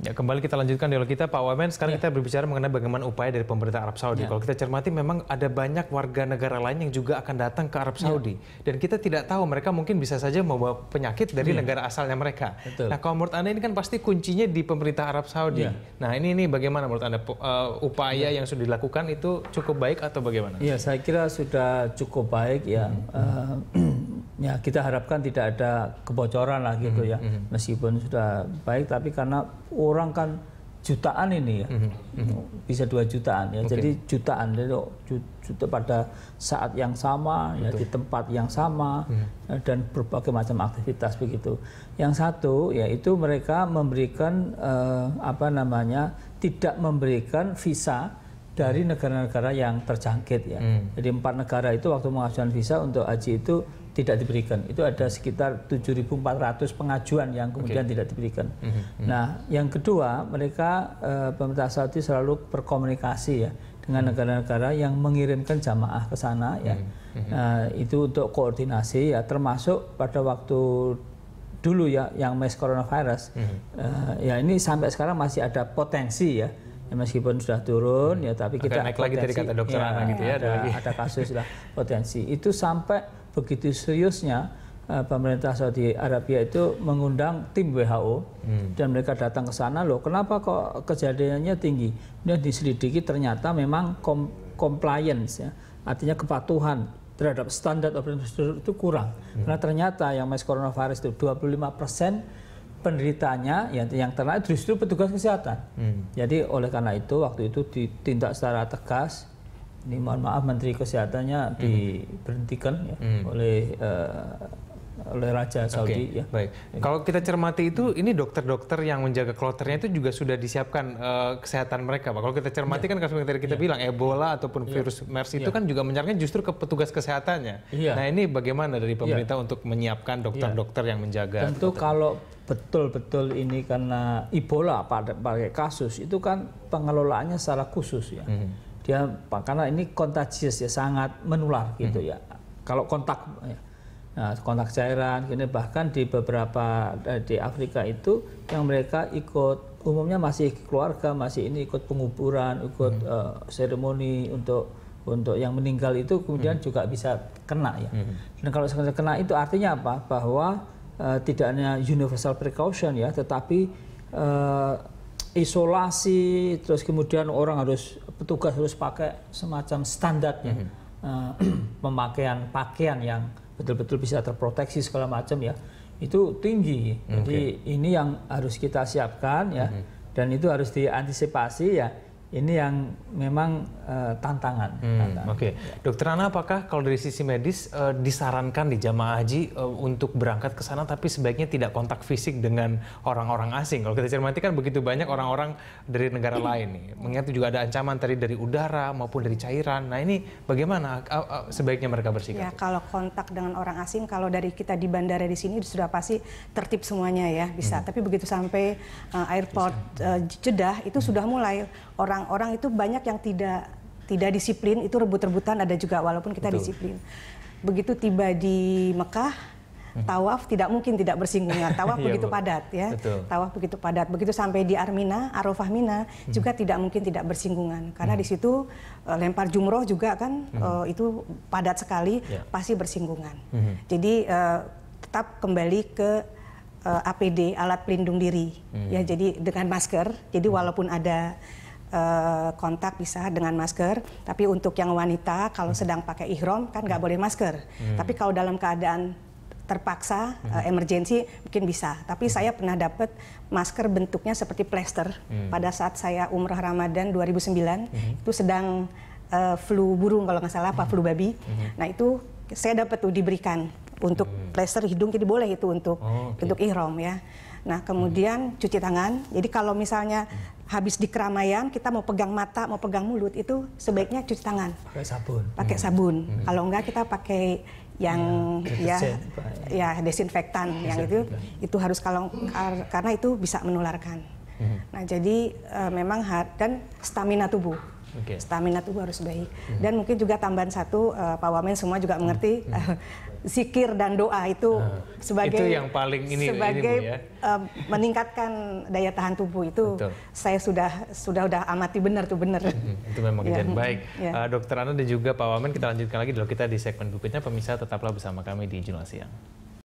Ya, kembali kita lanjutkan dialog kita, Pak Wamen. Sekarang kita berbicara mengenai bagaimana upaya dari pemerintah Arab Saudi. Kalau kita cermati, memang ada banyak warga negara lain yang juga akan datang ke Arab Saudi. Dan kita tidak tahu, mereka mungkin bisa saja membawa penyakit dari negara asalnya mereka. Nah, kalau menurut Anda ini kan pasti kuncinya di pemerintah Arab Saudi. Nah, ini bagaimana menurut Anda upaya yang sudah dilakukan itu cukup baik atau bagaimana? Iya, saya kira sudah cukup baik ya. Ya, kita harapkan tidak ada kebocoran lah gitu ya. Meskipun sudah baik, tapi karena orang kan jutaan ini ya, bisa 2 jutaan ya. Jadi jutaan, jadi juta pada saat yang sama ya, di tempat yang sama dan berbagai macam aktivitas begitu. Yang satu yaitu mereka memberikan tidak memberikan visa dari negara-negara yang terjangkit ya. Jadi 4 negara itu waktu mengajukan visa untuk haji itu tidak diberikan. Itu ada sekitar 7.400 pengajuan yang kemudian tidak diberikan. Nah, yang kedua, mereka pemerintah Saudi selalu berkomunikasi ya dengan negara-negara yang mengirimkan jamaah ke sana ya. Nah, itu untuk koordinasi ya, termasuk pada waktu dulu ya yang MERS coronavirus. Ya ini sampai sekarang masih ada potensi ya. Ya, meskipun sudah turun ya, tapi kita naik lagi tadi kata dokter Ana gitu ya, ada kasus lah potensi itu sampai begitu seriusnya pemerintah Saudi Arabia itu mengundang tim WHO dan mereka datang ke sana, loh kenapa kok kejadiannya tinggi, dan diselidiki ternyata memang compliance ya, artinya kepatuhan terhadap standar operating procedure itu kurang. Karena ternyata yang MERS coronavirus itu 25% penderitanya yang terkena justru petugas kesehatan. Jadi oleh karena itu waktu itu ditindak secara tegas. Ini mohon maaf Menteri Kesehatannya diberhentikan ya, oleh Raja Saudi ya. Baik. Kalau kita cermati itu, ini dokter-dokter yang menjaga kloternya itu juga sudah disiapkan kesehatan mereka, Pak. Kalau kita cermati kan kasus yang tadi kita bilang Ebola ataupun virus MERS itu kan juga menyerangnya justru ke petugas kesehatannya. Nah, ini bagaimana dari pemerintah untuk menyiapkan dokter-dokter yang menjaga? Tentu kalau betul-betul ini karena Ebola pakai kasus itu kan pengelolaannya secara khusus ya. Dia karena ini contagious ya, sangat menular gitu ya. Kalau kontak ya. Nah, kontak cairan ini bahkan di beberapa di Afrika itu yang mereka ikut umumnya masih keluarga, masih ini ikut penguburan, ikut seremoni untuk yang meninggal itu kemudian juga bisa kena ya. Dan kalau kena itu artinya apa? Bahwa tidak hanya universal precaution ya, tetapi isolasi, terus kemudian orang petugas harus pakai semacam standarnya, pemakaian pakaian yang betul-betul bisa terproteksi segala macam ya, itu tinggi. Jadi ini yang harus kita siapkan ya, dan itu harus diantisipasi ya. Ini yang memang tantangan. Dokter Ana, apakah kalau dari sisi medis disarankan di jamaah haji untuk berangkat ke sana tapi sebaiknya tidak kontak fisik dengan orang-orang asing? Kalau kita cermati kan begitu banyak orang-orang dari negara lain nih. Mengingat juga ada ancaman tadi dari udara maupun dari cairan. Nah, ini bagaimana sebaiknya mereka bersikap? Ya, kalau kontak dengan orang asing, kalau dari kita di bandara di sini sudah pasti tertib semuanya ya, bisa. Tapi begitu sampai airport Jeddah itu sudah mulai orang-orang itu banyak yang tidak disiplin, itu rebut-rebutan ada juga walaupun kita disiplin. Begitu tiba di Mekah, tawaf tidak mungkin tidak bersinggungan. Tawaf begitu padat ya. Tawaf begitu padat. Begitu sampai di Armina, Arafah Mina juga tidak mungkin tidak bersinggungan. Karena di situ lempar jumroh juga kan itu padat sekali, pasti bersinggungan. Jadi tetap kembali ke APD, alat pelindung diri. Ya, jadi dengan masker. Jadi walaupun ada kontak bisa dengan masker, tapi untuk yang wanita kalau sedang pakai ihram kan nggak boleh masker. Tapi kalau dalam keadaan terpaksa emergensi mungkin bisa. Tapi saya pernah dapat masker bentuknya seperti plester pada saat saya umrah Ramadan 2009 itu sedang flu burung kalau nggak salah, apa flu babi. Nah itu saya dapat tuh diberikan untuk plester hidung, jadi boleh itu untuk ihram ya. Nah kemudian cuci tangan. Jadi kalau misalnya habis di keramaian kita mau pegang mata, mau pegang mulut, itu sebaiknya cuci tangan. Pakai sabun. Pakai sabun. Kalau enggak kita pakai yang desinfektan yang itu harus, karena itu bisa menularkan. Nah jadi memang dan stamina tubuh. Stamina tubuh harus baik. Dan mungkin juga tambahan satu, Pak Wamen semua juga mengerti, zikir dan doa itu sebagai itu yang paling sebagai ini, Bu, ya? Meningkatkan daya tahan tubuh itu. Betul. Saya sudah amati benar tuh benar. Itu memang kejadian baik. Dokter Ana dan juga Pak Wamen, kita lanjutkan lagi dulu kita di segmen berikutnya. Pemirsa tetaplah bersama kami di Jurnal Siang.